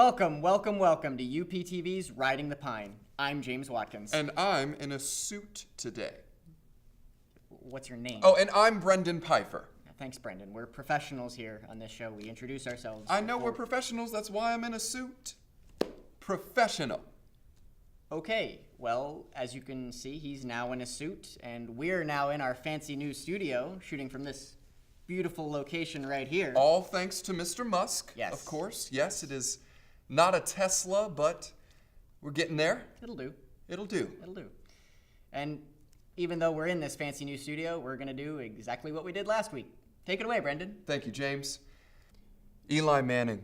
Welcome to UPTV's Riding the Pine. I'm James Watkins. And I'm in a suit today. What's your name? Oh, and I'm Brendan Pfeiffer. Thanks, Brendan. We're professionals here on this show. We introduce ourselves. I know we're professionals. That's why I'm in a suit. Professional. Okay, well, as you can see, he's now in a suit, and we're now in our fancy new studio, shooting from this beautiful location right here. All thanks to Mr. Musk, Yes. of course. Yes, it is not a Tesla, but we're getting there. It'll do. It'll do. It'll do. And even though we're in this fancy new studio, we're going to do exactly what we did last week. Take it away, Brendan. Thank you, James. Eli Manning,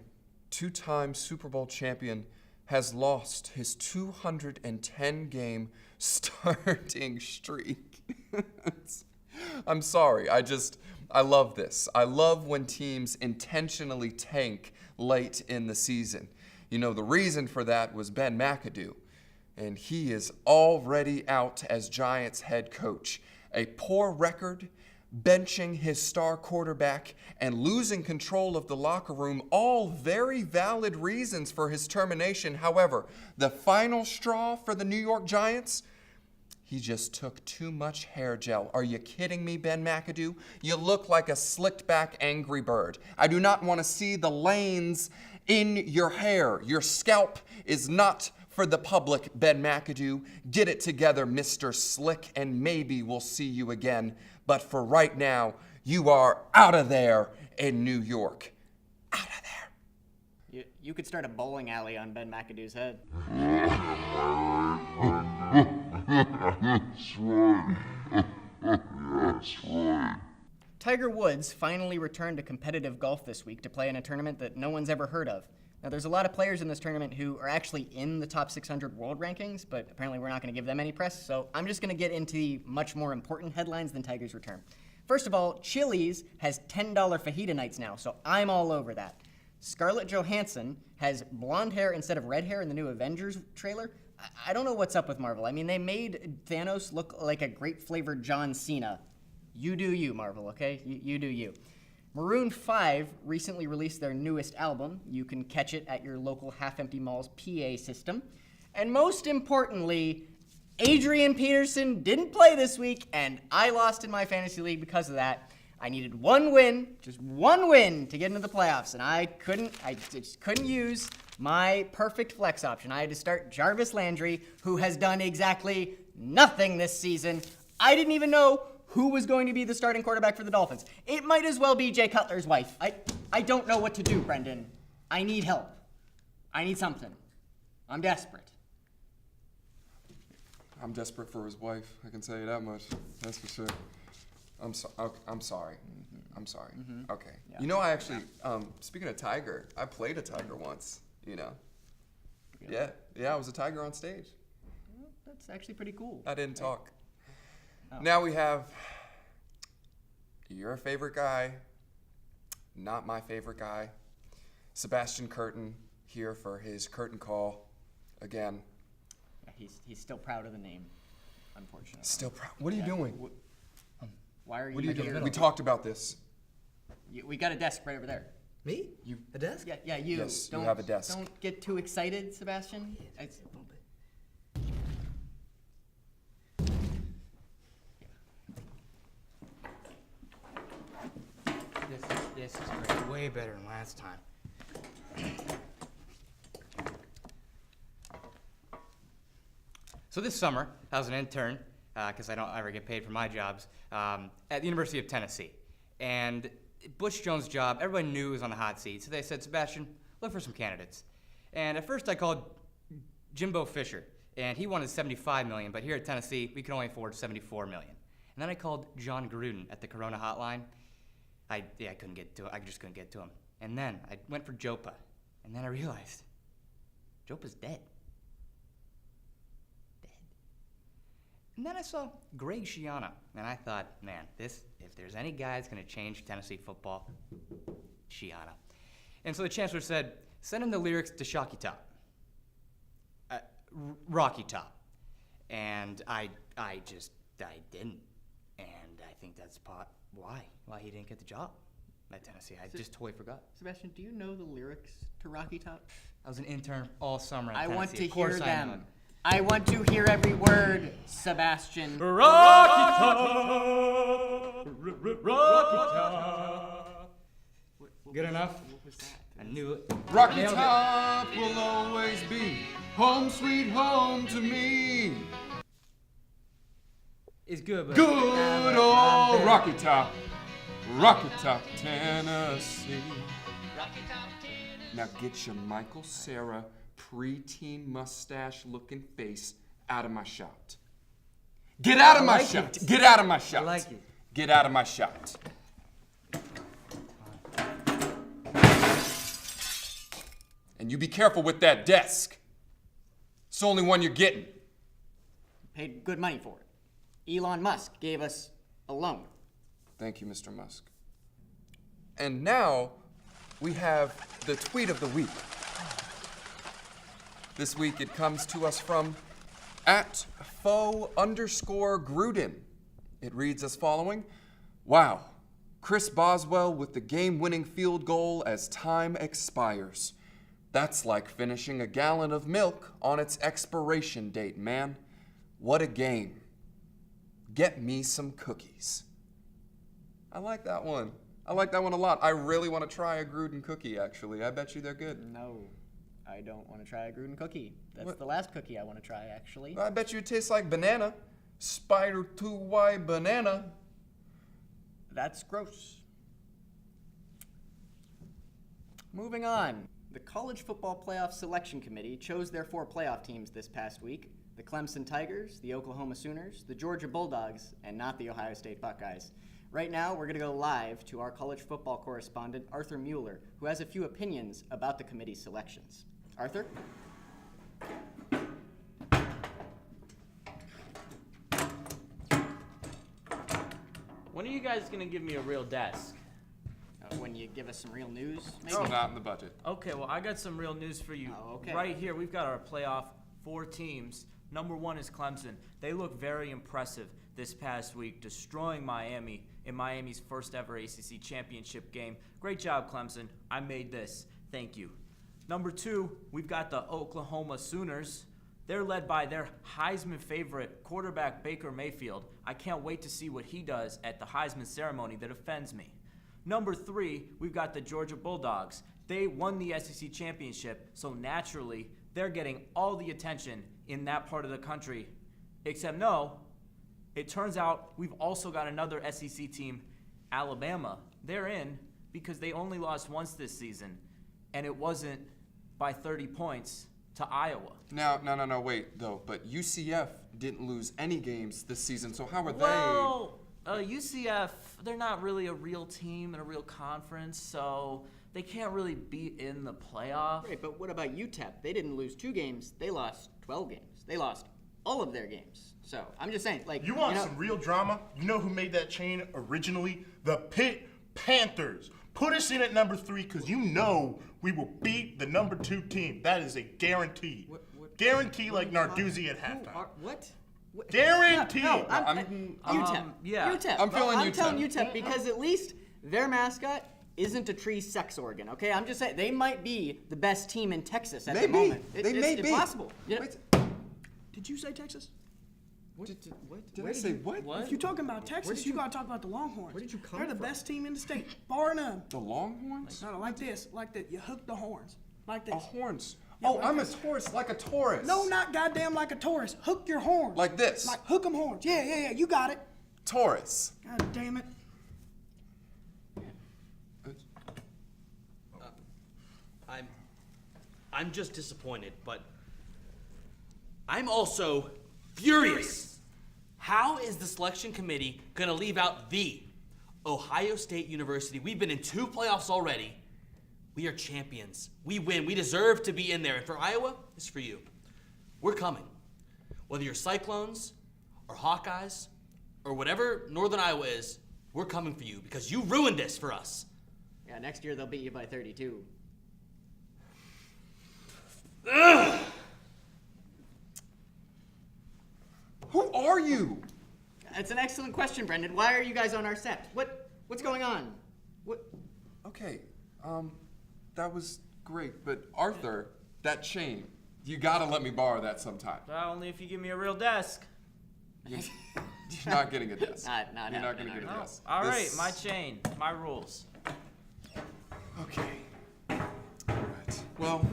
two-time Super Bowl champion, has lost his 210-game starting streak. I'm sorry. I love this. I love when teams intentionally tank late in the season. You know, the reason for that was Ben McAdoo, and he is already out as Giants head coach. A poor record, benching his star quarterback, and losing control of the locker room, all very valid reasons for his termination. However, the final straw for the New York Giants, he just took too much hair gel. Are you kidding me, Ben McAdoo? You look like a slicked back Angry Bird. I do not want to see the lanes in your hair. Your scalp is not for the public, Ben McAdoo. Get it together, Mr. Slick, and maybe we'll see you again. But for right now, you are out of there in New York. Out of there. You could start a bowling alley on Ben McAdoo's head. That's right. Tiger Woods finally returned to competitive golf this week to play in a tournament that no one's ever heard of. Now, there's a lot of players in this tournament who are actually in the top 600 world rankings, but apparently we're not going to give them any press, so I'm just going to get into the much more important headlines than Tiger's return. First of all, Chili's has $10 fajita nights now, so I'm all over that. Scarlett Johansson has blonde hair instead of red hair in the new Avengers trailer. I don't know what's up with Marvel. I mean, they made Thanos look like a grape-flavored John Cena. You do you, Marvel, okay? You do you. Maroon 5 recently released their newest album. You can catch it at your local half-empty mall's PA system. And most importantly, Adrian Peterson didn't play this week, and I lost in my fantasy league because of that. I needed one win, just one win, to get into the playoffs, and I just couldn't use my perfect flex option. I had to start Jarvis Landry, who has done exactly nothing this season. I didn't even know who was going to be the starting quarterback for the Dolphins. It might as well be Jay Cutler's wife. I don't know what to do, Brendan. I need help. I need something. I'm desperate. I'm desperate for his wife. I can tell you that much. That's for sure. I'm sorry. I'm sorry. Mm-hmm. Okay. Yeah. You know, I actually, speaking of Tiger, I played a Tiger once, you know. Really? Yeah, I was a Tiger on stage. Well, that's actually pretty cool. I didn't talk. Oh. Now we have your favorite guy, not my favorite guy, Sebastian Curtin, here for his curtain call again. Yeah, he's still proud of the name, unfortunately. Still proud. What are you doing? Why are What are you you doing? here? We talked about this. We got a desk right over there. Me? You. A desk? Yeah, you. Yes, you Don't, have a desk. Don't get too excited, Sebastian. A little bit. This is great. Way better than last time. So this summer, I was an intern, because I don't ever get paid for my jobs, at the University of Tennessee. And Butch Jones' job, everybody knew was on the hot seat, so they said, Sebastian, look for some candidates. And at first I called Jimbo Fisher, and he wanted $75 million, but here at Tennessee, we could only afford $74 million. And then I called John Gruden at the Corona hotline. I couldn't get to it. I just couldn't get to him. And then I went for Jopa, and then I realized Jopa's dead. And then I saw Greg Schiano, and I thought, man, if there's any guy that's going to change Tennessee football, Schiano. And so the chancellor said, send him the lyrics to Shocky Top. Rocky Top. And I didn't. And I think that's why he didn't get the job. at Tennessee. I just totally forgot. Sebastian, do you know the lyrics to Rocky Top? I was an intern all summer at I Tennessee. want to Of course hear I know them. I want to hear every word, Sebastian. Rocky Top. Rocky Top. Good enough? What was that? I knew it. Rocky Nailed it. Top will always be home sweet home to me. It's good, but Good old Rocky Top, Tennessee. Now get your Michael Cera preteen mustache looking face out of my shot. Get out of my shot. Get out of my shot. I like it. Get out of my shot. And you be careful with that desk. It's the only one you're getting. Paid good money for it. Elon Musk gave us a loan. Thank you, Mr. Musk. And now we have the tweet of the week. This week it comes to us from @faux_Gruden. It reads as following: Wow, Chris Boswell with the game-winning field goal as time expires. That's like finishing a gallon of milk on its expiration date, man. What a game. Get me some cookies. I like that one. I like that one a lot. I really want to try a Gruden cookie, actually. I bet you they're good. No, I don't want to try a Gruden cookie. That's What? the last cookie I want to try, actually. I bet you it tastes like banana. Spider 2Y banana. That's gross. Moving on. The College Football Playoff Selection Committee chose their 4 playoff teams this past week: the Clemson Tigers, the Oklahoma Sooners, the Georgia Bulldogs, and not the Ohio State Buckeyes. Right now, we're going to go live to our college football correspondent, Arthur Mueller, who has a few opinions about the committee's selections. Arthur? When are you guys gonna give me a real desk? When you give us some real news, maybe? It's not in the budget. Okay, well, I got some real news for you. Oh, okay. Right here, we've got our playoff 4 teams. Number 1 is Clemson. They look very impressive this past week, destroying Miami in Miami's first ever ACC championship game. Great job, Clemson. I made this. Thank you. Number 2, we've got the Oklahoma Sooners. They're led by their Heisman favorite quarterback, Baker Mayfield. I can't wait to see what he does at the Heisman ceremony that offends me. Number 3, we've got the Georgia Bulldogs. They won the SEC championship, so naturally, they're getting all the attention in that part of the country. Except no, it turns out we've also got another SEC team, Alabama. They're in because they only lost once this season, and it wasn't by 30 points to Iowa. Now, no, wait, though. But UCF didn't lose any games this season, so how are Well, UCF, they're not really a real team in a real conference, so they can't really be in the playoff. Great, but what about UTEP? They didn't lose 2 games. They lost 12 games. They lost all of their games. So I'm just saying, like, You want some real drama? You know who made that chain originally? The Pitt Panthers. Put us in at number 3 because you know we will beat the number 2 team. That is a guarantee. What- Guarantee like Narduzzi at halftime. What? Guarantee. No, I'm- UTEP. yeah. UTEP. I'm feeling I'm UTEP. telling UTEP because at least their mascot isn't a tree sex organ, okay? I'm just saying, they might be the best team in Texas at the Maybe. moment. They may it's be. possible. Yeah. Wait, Did you say Texas? did I say what? If you're talking about Texas, you gotta talk about the Longhorns. where did you come They're the from? best team in the state, bar none. The Longhorns? No, like this, like that. You hook the horns, like this. Horns. Yeah, Oh, like I'm a this. Taurus, like a Taurus. No, not goddamn like a Taurus. Hook your horns. Like this. Like hook 'em horns. Yeah. You got it. Taurus. God damn it. I'm just disappointed, but I'm also furious. How is the selection committee gonna leave out the Ohio State University? We've been in 2 playoffs already. We are champions. We win. We deserve to be in there. And for Iowa, it's for you. We're coming. Whether you're Cyclones or Hawkeyes or whatever Northern Iowa is, we're coming for you because you ruined this for us. Yeah, next year they'll beat you by 32. Who are you? It's an excellent question, Brendan. Why are you guys on our set? What's going on? Okay, that was great, but Arthur, that chain, you gotta let me borrow that sometime. Only if you give me a real desk. You're not getting a desk. Not You're not happening, gonna get a Arthur. desk. All right, This- my chain, my rules. Okay. All right. Well,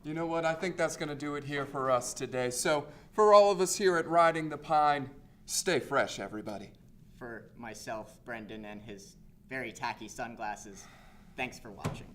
you know what? I think that's gonna do it here for us today. So, for all of us here at Riding the Pine, stay fresh, everybody. For myself, Brendan, and his very tacky sunglasses, thanks for watching.